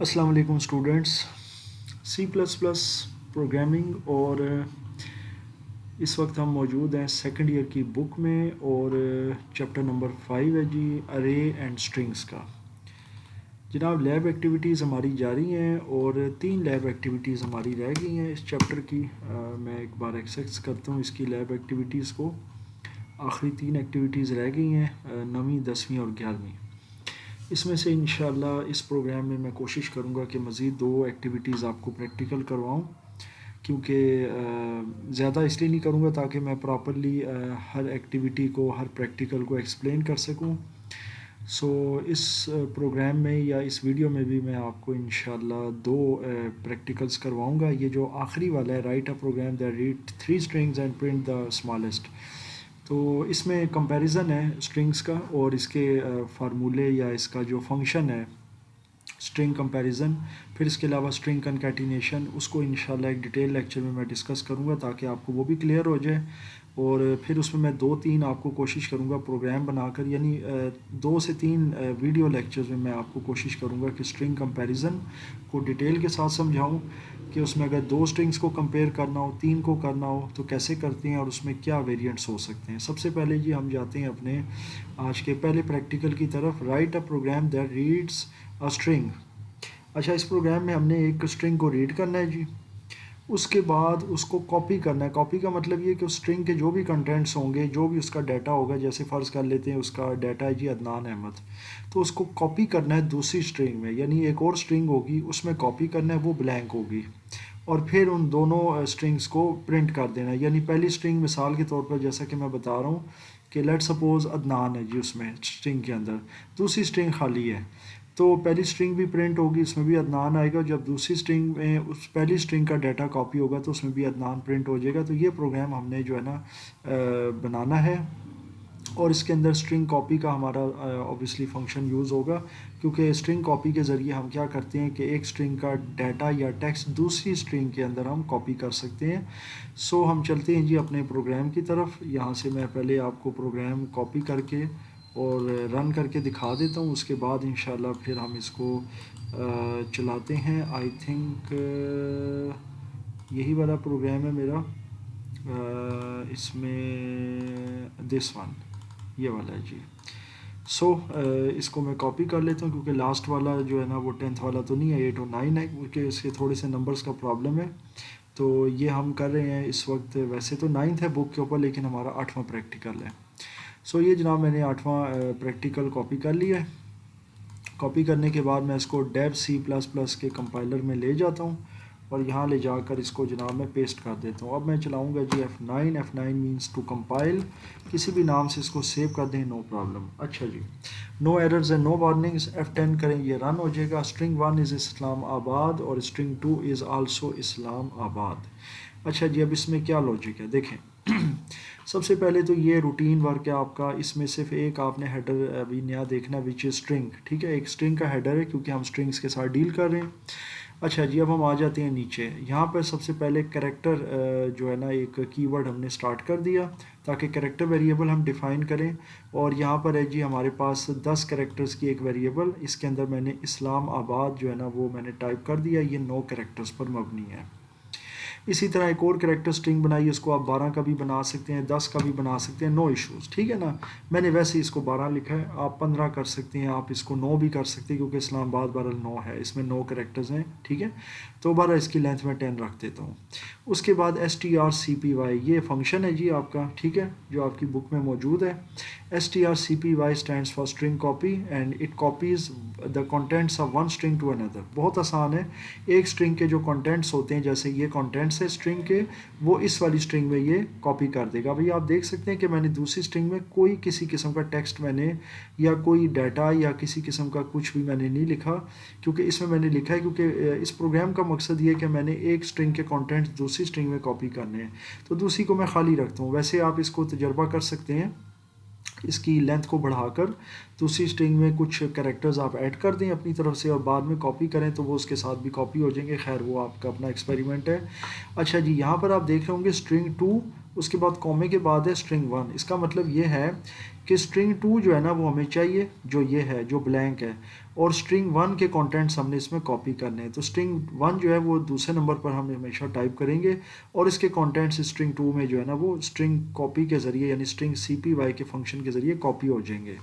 अस्सलाम वालेकुम students. C plus plus programming और इस वक्त हम मौजूद हैं सेकंड ईयर की बुक में और चैप्टर नंबर 5 है जी, अरे एंड स्ट्रिंग्स का। जनाब लैब एक्टिविटीज़ हमारी जारी हैं और 3 लैब एक्टिविटीज़ हमारी रह गई हैं इस चैप्टर की। मैं एक बार एक्सेस करता हूँ इसकी लैब एक्टिविटीज़ को। आखिरी 3 एक्टिविटीज़ रह गई हैं, 9वीं 10वीं और 11वीं। इसमें से इंशाल्लाह इस प्रोग्राम में मैं कोशिश करूँगा कि मज़ीद 2 एक्टिविटीज़ आपको प्रैक्टिकल करवाऊँ, क्योंकि ज़्यादा इसलिए नहीं करूँगा ताकि मैं प्रॉपरली हर एक्टिविटी को, हर प्रैक्टिकल को एक्सप्लेन कर सकूँ। सो इस प्रोग्राम में या इस वीडियो में भी मैं आपको इंशाल्लाह 2 प्रैक्टिकल्स करवाऊँगा। ये जो आखिरी वाला है, write a program that read 3 strings and print the smallest, तो इसमें कंपैरिजन है स्ट्रिंग्स का और इसके फार्मूले या इसका जो फंक्शन है स्ट्रिंग कंपैरिजन, फिर इसके अलावा स्ट्रिंग कनकैटिनेशन, उसको इंशाल्लाह एक डिटेल लेक्चर में मैं डिस्कस करूँगा ताकि आपको वो भी क्लियर हो जाए। और फिर उसमें मैं 2-3 आपको कोशिश करूँगा प्रोग्राम बनाकर, यानी 2 से 3 वीडियो लेक्चर्स में मैं आपको कोशिश करूँगा कि स्ट्रिंग कंपैरिजन को डिटेल के साथ समझाऊँ कि उसमें अगर 2 स्ट्रिंग्स को कंपेयर करना हो, 3 को करना हो तो कैसे करते हैं और उसमें क्या वेरिएंट्स हो सकते हैं। सबसे पहले जी हम जाते हैं अपने आज के पहले प्रैक्टिकल की तरफ। Write a program that reads a string. अच्छा, इस प्रोग्राम में हमने एक स्ट्रिंग को रीड करना है जी, उसके बाद उसको कॉपी करना है। कॉपी का मतलब ये कि उस स्ट्रिंग के जो भी कंटेंट्स होंगे, जो भी उसका डाटा होगा, जैसे फ़र्ज़ कर लेते हैं उसका डाटा है जी अदनान अहमद, तो उसको कॉपी करना है दूसरी स्ट्रिंग में, यानी एक और स्ट्रिंग होगी उसमें कॉपी करना है, वो ब्लैंक होगी, और फिर उन दोनों स्ट्रिंग्स को प्रिंट कर देना है। यानी पहली स्ट्रिंग मिसाल के तौर पर जैसा कि मैं बता रहा हूँ कि लेट सपोज़ अदनान है जी उसमें स्ट्रिंग के अंदर, दूसरी स्ट्रिंग खाली है, तो पहली स्ट्रिंग भी प्रिंट होगी, उसमें भी अदनान आएगा। जब दूसरी स्ट्रिंग में उस पहली स्ट्रिंग का डाटा कॉपी होगा तो उसमें भी अदनान प्रिंट हो जाएगा। तो ये प्रोग्राम हमने जो है ना बनाना है, और इसके अंदर स्ट्रिंग कॉपी का हमारा ऑब्वियसली फंक्शन यूज़ होगा, क्योंकि स्ट्रिंग कॉपी के ज़रिए हम क्या करते हैं कि एक स्ट्रिंग का डाटा या टेक्स्ट दूसरी स्ट्रिंग के अंदर हम कॉपी कर सकते हैं। सो हम चलते हैं जी अपने प्रोग्राम की तरफ। यहाँ से मैं पहले आपको प्रोग्राम कॉपी करके और रन करके दिखा देता हूँ, उसके बाद इंशाल्लाह फिर हम इसको चलाते हैं। आई थिंक यही वाला प्रोग्राम है मेरा, इसमें दिस वन, ये वाला है जी। सो इसको मैं कॉपी कर लेता हूँ, क्योंकि लास्ट वाला जो है ना वो 10th वाला तो नहीं है, 8 और 9 है, क्योंकि इसके थोड़े से नंबर्स का प्रॉब्लम है। तो ये हम कर रहे हैं इस वक्त, वैसे तो 9th है बुक के ऊपर, लेकिन हमारा 8वां प्रैक्टिकल है। सो ये जनाब मैंने 8वां प्रैक्टिकल कॉपी कर लिया है। कॉपी करने के बाद मैं इसको डेव सी प्लस प्लस के कंपाइलर में ले जाता हूँ और यहाँ ले जाकर इसको जनाब मैं पेस्ट कर देता हूँ। अब मैं चलाऊँगा जी F9। F9 means to compile, किसी भी नाम से इसको सेव कर दें, नो प्रॉब्लम। अच्छा जी, no errors and no warnings. F10 करें, ये रन हो जाएगा। स्ट्रिंग 1 इज़ इस्लामाबाद और स्ट्रिंग 2 इज़ आल्सो इस्लामाबाद। अच्छा जी, अब इसमें क्या लॉजिक है देखें। सबसे पहले तो ये रूटीन वर्क है आपका, इसमें सिर्फ एक आपने हेडर अभी नया देखना, विच इज़ स्ट्रिंग। ठीक है, एक स्ट्रिंग का हेडर है क्योंकि हम स्ट्रिंग्स के साथ डील कर रहे हैं। अच्छा जी, अब हम आ जाते हैं नीचे। यहाँ पर सबसे पहले कैरेक्टर जो है ना, एक कीवर्ड हमने स्टार्ट कर दिया ताकि कैरेक्टर वेरिएबल हम डिफ़ाइन करें। और यहाँ पर है जी हमारे पास 10 कैरेक्टर्स की एक वेरिएबल, इसके अंदर मैंने इस्लामाबाद जो है ना वो मैंने टाइप कर दिया। ये 9 कैरेक्टर्स पर मबनी है। इसी तरह एक और कैरेक्टर स्ट्रिंग बनाई, उसको आप 12 का भी बना सकते हैं, 10 का भी बना सकते हैं, नो इश्यूज़। ठीक है ना, मैंने वैसे इसको 12 लिखा है, आप 15 कर सकते हैं, आप इसको 9 भी कर सकते हैं, क्योंकि इस्लामाबाद बहरहाल 9 है, इसमें 9 कैरेक्टर्स हैं। ठीक है, तो बहरहाल इसकी लेंथ में 10 रख देता हूँ। उसके बाद strcpy, ये फंक्शन है जी आपका, ठीक है, जो आपकी बुक में मौजूद है। strcpy stands for string copy and it copies the contents of one string to another. बहुत आसान है, एक स्ट्रिंग के जो कंटेंट्स होते हैं, जैसे ये कंटेंट्स है स्ट्रिंग के, वो इस वाली स्ट्रिंग में ये कॉपी कर देगा। भाई आप देख सकते हैं कि मैंने दूसरी स्ट्रिंग में कोई किसी किस्म का टेक्स्ट मैंने या कोई डाटा या किसी किस्म का कुछ भी मैंने नहीं लिखा, क्योंकि इसमें मैंने लिखा है क्योंकि इस प्रोग्राम का मकसद ये है कि मैंने एक स्ट्रिंग के कंटेंट्स दूसरी स्ट्रिंग में कॉपी करने हैं, तो दूसरी को मैं खाली रखता हूँ। वैसे आप इसको तजर्बा कर सकते हैं, इसकी लेंथ को बढ़ाकर दूसरी स्ट्रिंग में कुछ कैरेक्टर्स आप ऐड कर दें अपनी तरफ से और बाद में कॉपी करें तो वो उसके साथ भी कॉपी हो जाएंगे। खैर वो आपका अपना एक्सपेरिमेंट है। अच्छा जी, यहाँ पर आप देख रहे होंगे स्ट्रिंग 2, उसके बाद कॉमे के बाद है स्ट्रिंग 1। इसका मतलब ये है कि स्ट्रिंग 2 जो है ना वो हमें चाहिए, जो ये है जो ब्लैंक है, और स्ट्रिंग 1 के कंटेंट्स हमने इसमें कॉपी करने हैं। तो स्ट्रिंग 1 जो है वो दूसरे नंबर पर हम हमेशा टाइप करेंगे और इसके कंटेंट्स स्ट्रिंग 2 में जो है ना वो स्ट्रिंग कॉपी के ज़रिए यानी स्ट्रिंग CPY के फंक्शन के ज़रिए कॉपी हो जाएंगे।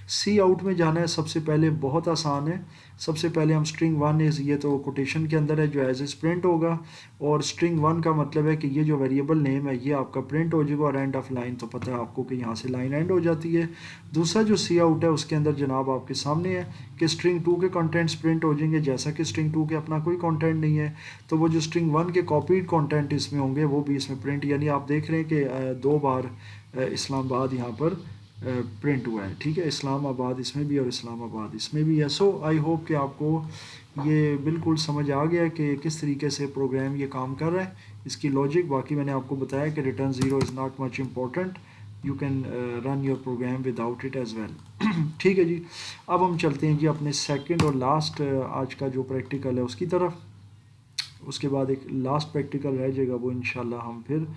सी आउट में जाना है सबसे पहले, बहुत आसान है। सबसे पहले हम स्ट्रिंग 1 इज़, ये तो कोटेशन के अंदर है जो एज इज़ प्रिंट होगा, और स्ट्रिंग 1 का मतलब है कि ये जो वेरिएबल नेम है ये आपका प्रिंट हो जाएगा, और एंड ऑफ लाइन तो पता है आपको कि यहाँ से लाइन एंड हो जाती है। दूसरा जो सी आउट है उसके अंदर जनाब आपके सामने है कि स्ट्रिंग 2 के कंटेंट्स प्रिंट हो जाएंगे, जैसा कि स्ट्रिंग 2 के अपना कोई कंटेंट नहीं है, तो वो जो स्ट्रिंग 1 के कॉपीड कंटेंट इसमें होंगे वो भी इसमें प्रिंट, यानी आप देख रहे हैं कि 2 बार इस्लामाबाद यहाँ पर प्रिंट हुआ है। ठीक है, इस्लामाबाद इसमें भी और इस्लामाबाद इसमें भी है। सो आई होप कि आपको ये बिल्कुल समझ आ गया कि किस तरीके से प्रोग्राम ये काम कर रहा है, इसकी लॉजिक। बाकी मैंने आपको बताया कि return zero is not much important, you can run your program without it as well. ठीक है जी, अब हम चलते हैं जी अपने सेकंड और लास्ट आज का जो प्रैक्टिकल है उसकी तरफ। उसके बाद एक लास्ट प्रैक्टिकल रह जाएगा, वो इंशाल्लाह हम फिर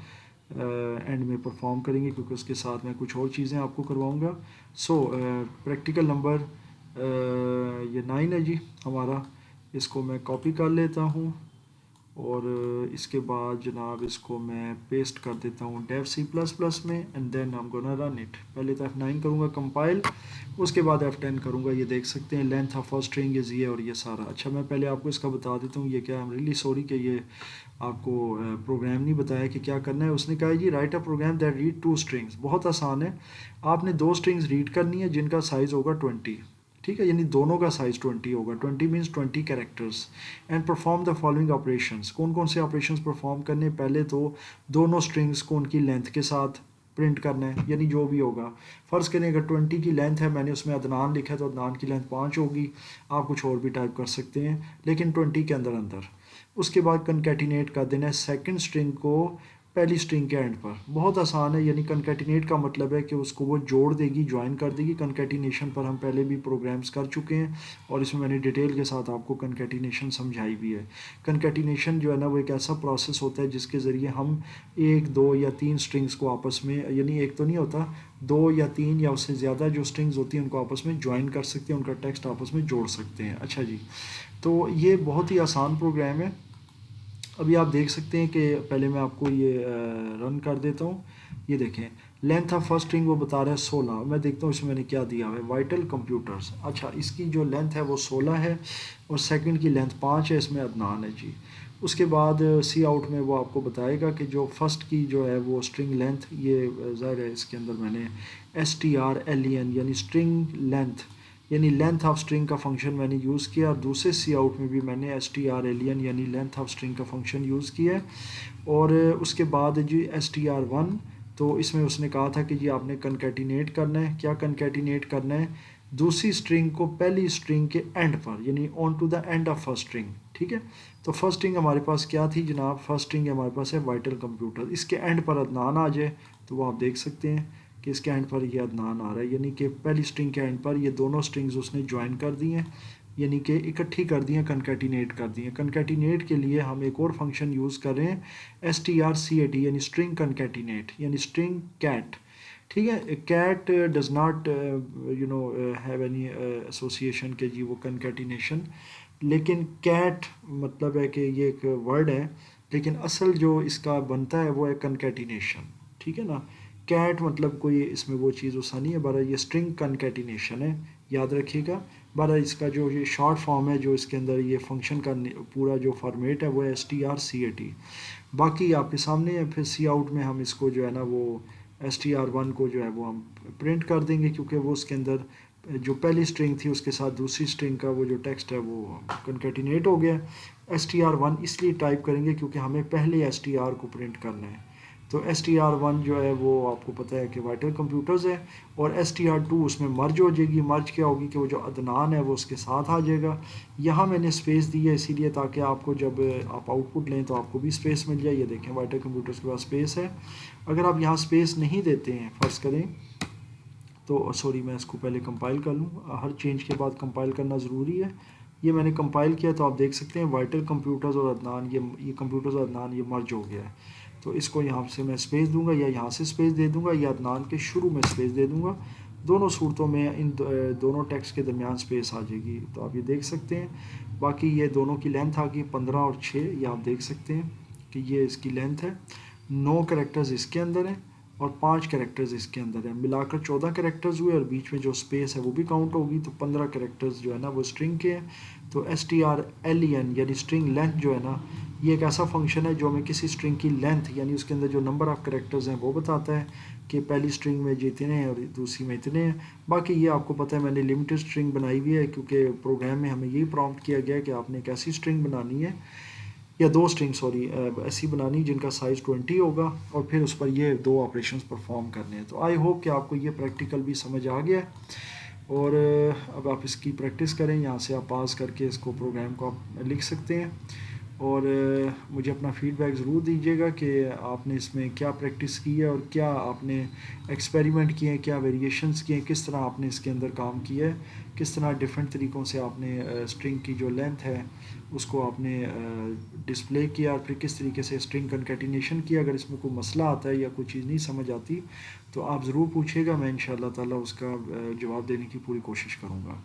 एंड में परफॉर्म करेंगे, क्योंकि उसके साथ मैं कुछ और चीज़ें आपको करवाऊँगा। सो प्रैक्टिकल नंबर ये 9 है जी हमारा, इसको मैं कॉपी कर लेता हूँ और इसके बाद जनाब इसको मैं पेस्ट कर देता हूँ डेव C++ में, and then I am gonna run it. पहले तो F9 करूँगा कंपाइल, उसके बाद F10 करूँगा। ये देख सकते हैं length of first string is ये और ये सारा। अच्छा, मैं पहले आपको इसका बता देता हूँ ये क्या। आई एम रियली सॉरी कि ये आपको प्रोग्राम नहीं बताया कि क्या करना है। उसने कहा जी write a program that read 2 strings. बहुत आसान है, आपने 2 स्ट्रिंग्स रीड करनी है जिनका साइज़ होगा 20। ठीक है, यानी दोनों का साइज़ 20 होगा। 20 means 20 characters, and perform the following operations. कौन कौन से ऑपरेशंस परफॉर्म करने? पहले तो दोनों स्ट्रिंग्स को उनकी लेंथ के साथ प्रिंट करना है, यानी जो भी होगा। फ़र्ज़ करें अगर 20 की लेंथ है, मैंने उसमें अदनान लिखा है तो अदनान की लेंथ 5 होगी। आप कुछ और भी टाइप कर सकते हैं, लेकिन 20 के अंदर अंदर। उसके बाद कनकैटिनेट कर देना है सेकंड स्ट्रिंग को पहली स्ट्रिंग के एंड पर। बहुत आसान है, यानी कनकैटिनेट का मतलब है कि उसको वो जोड़ देगी, ज्वाइन कर देगी। कनकैटिनेशन पर हम पहले भी प्रोग्राम्स कर चुके हैं और इसमें मैंने डिटेल के साथ आपको कनकैटिनेशन समझाई भी है। कनकैटिनेशन जो है ना वो एक ऐसा प्रोसेस होता है जिसके ज़रिए हम 1, 2 या 3 स्ट्रिंग्स को आपस में, यानी एक तो नहीं होता, 2 या 3 या उससे ज़्यादा जो स्ट्रिंग्स होती हैं उनको आपस में ज्वाइन कर सकते हैं, उनका टेक्स्ट आपस में जोड़ सकते हैं। अच्छा जी, तो ये बहुत ही आसान प्रोग्राम है। अभी आप देख सकते हैं कि पहले मैं आपको ये रन कर देता हूँ। ये देखें, लेंथ ऑफ फर्स्ट स्ट्रिंग वो बता रहा है 16। मैं देखता हूँ इसमें मैंने क्या दिया हुआ है, वाइटल कंप्यूटर्स। अच्छा, इसकी जो लेंथ है वो 16 है और सेकंड की लेंथ 5 है, इसमें अदनान है जी। उसके बाद सी आउट में वो आपको बताएगा कि जो फर्स्ट की जो है वो स्ट्रिंग लेंथ, ये ज़ाहिर है इसके अंदर मैंने strlen यानी स्ट्रिंग लेंथ यानी लेंथ ऑफ स्ट्रिंग का फंक्शन मैंने यूज़ किया, और दूसरे सी आउट में भी मैंने strlen यानी लेंथ ऑफ स्ट्रिंग का फंक्शन यूज़ किया। और उसके बाद जी str1, तो इसमें उसने कहा था कि जी आपने कनकैटिनेट करना है। क्या कनकैटिनेट करना है? दूसरी स्ट्रिंग को पहली स्ट्रिंग के एंड पर, यानी on to the end of first string. ठीक है, तो फर्स्ट स्ट्रिंग हमारे पास क्या थी जनाब? फर्स्ट स्ट्रिंग हमारे पास है वाइटल कंप्यूटर। इसके एंड पर अदनान आ जाए तो वो आप देख सकते हैं कि इसके एंड पर ये अदनान आ रहा है, यानी कि पहली स्ट्रिंग के एंड पर ये दोनों स्ट्रिंग्स उसने ज्वाइन कर दी हैं, यानी कि इकट्ठी कर दी हैं, कनकैटिनेट कर दी हैं। कनकैटिनेट के लिए हम एक और फंक्शन यूज़ कर रहे हैं strcat, यानी स्ट्रिंग कनकैटिनेट, यानी स्ट्रिंग कैट। ठीक है, cat does not have any association के जी वो कनकैटिनेशन, लेकिन कैट मतलब है कि ये एक वर्ड है, लेकिन असल जो इसका बनता है वो है कनकैटिनेशन। ठीक है ना, कैट मतलब कोई इसमें वो चीज़ वसा नहीं है, बारह ये स्ट्रिंग कनकैटिनेशन है, याद रखिएगा। बारह इसका जो ये शॉर्ट फॉर्म है, जो इसके अंदर ये फंक्शन का पूरा जो फॉर्मेट है वो है strcat। बाकी आपके सामने है। फिर सी आउट में हम इसको जो है ना वो str1 को जो है वो हम प्रिंट कर देंगे, क्योंकि वो उसके अंदर जो पहली स्ट्रिंग थी उसके साथ दूसरी स्ट्रिंग का वो जो टेक्स्ट है वो कनकैटिनेट हो गया। str1 इसलिए टाइप करेंगे क्योंकि हमें पहले str को प्रिंट करना है। तो str1 जो है वो आपको पता है कि वाइटल कंप्यूटर्स है, और str2 उसमें मर्ज हो जाएगी। मर्ज क्या होगी कि वो जो अदनान है वो उसके साथ आ जाएगा। यहाँ मैंने स्पेस दी है इसीलिए ताकि आपको जब आप आउटपुट लें तो आपको भी स्पेस मिल जाए। ये देखें, वाइटल कंप्यूटर्स के पास स्पेस है। अगर आप यहाँ स्पेस नहीं देते हैं, फ़र्ज़ करें तो, सॉरी मैं इसको पहले कंपाइल कर लूँ, हर चेंज के बाद कंपाइल करना ज़रूरी है। ये मैंने कंपाइल किया तो आप देख सकते हैं वाइटल कंप्यूटर्स और अदनान, ये कंप्यूटर्स और अदनान ये मर्ज हो गया है। तो इसको यहाँ से मैं स्पेस दूंगा, या यहाँ से स्पेस दे दूंगा, या अदनान के शुरू में स्पेस दे दूंगा, दोनों सूरतों में इन दोनों टेक्स्ट के दरमियान स्पेस आ जाएगी। तो आप ये देख सकते हैं। बाकी ये दोनों की लेंथ आ गई 15 और 6, ये आप देख सकते हैं कि ये इसकी लेंथ है। 9 कैरेक्टर्स इसके अंदर हैं और 5 कैरेक्टर्स इसके अंदर हैं, मिलाकर 14 कैरेक्टर्स हुए और बीच में जो स्पेस है वो भी काउंट होगी, तो 15 कैरेक्टर्स जो है ना वो स्ट्रिंग के हैं। तो STRLEN यानी स्ट्रिंग लेंथ जो है ना, ये एक ऐसा फंक्शन है जो हमें किसी स्ट्रिंग की लेंथ यानी उसके अंदर जो नंबर ऑफ़ कैरेक्टर्स हैं वो बताता है कि पहली स्ट्रिंग में जितने हैं और दूसरी में इतने हैं। बाकी ये आपको पता है मैंने लिमिटेड स्ट्रिंग बनाई हुई है, क्योंकि प्रोग्राम में हमें यही प्रॉम्प्ट किया गया है कि आपने एक ऐसी स्ट्रिंग बनानी है, या दो स्ट्रिंग सॉरी ऐसी बनानी जिनका साइज़ 20 होगा, और फिर उस पर ये दो ऑपरेशंस परफॉर्म करने हैं। तो आई होप कि आपको ये प्रैक्टिकल भी समझ आ गया है, और अब आप इसकी प्रैक्टिस करें। यहाँ से आप पास करके इसको प्रोग्राम को आप लिख सकते हैं, और मुझे अपना फ़ीडबैक ज़रूर दीजिएगा कि आपने इसमें क्या प्रैक्टिस की है और क्या आपने एक्सपेरिमेंट किए हैं, क्या वेरिएशंस किए हैं, किस तरह आपने इसके अंदर काम किया है, किस तरह डिफरेंट तरीक़ों से आपने स्ट्रिंग की जो लेंथ है उसको आपने डिस्प्ले किया, और फिर किस तरीके से स्ट्रिंग कंकैटिनेशन किया। अगर इसमें कोई मसला आता है या कोई चीज़ नहीं समझ आती तो आप ज़रूर पूछिएगा, मैं इंशाअल्लाह ताला उसका जवाब देने की पूरी कोशिश करूँगा।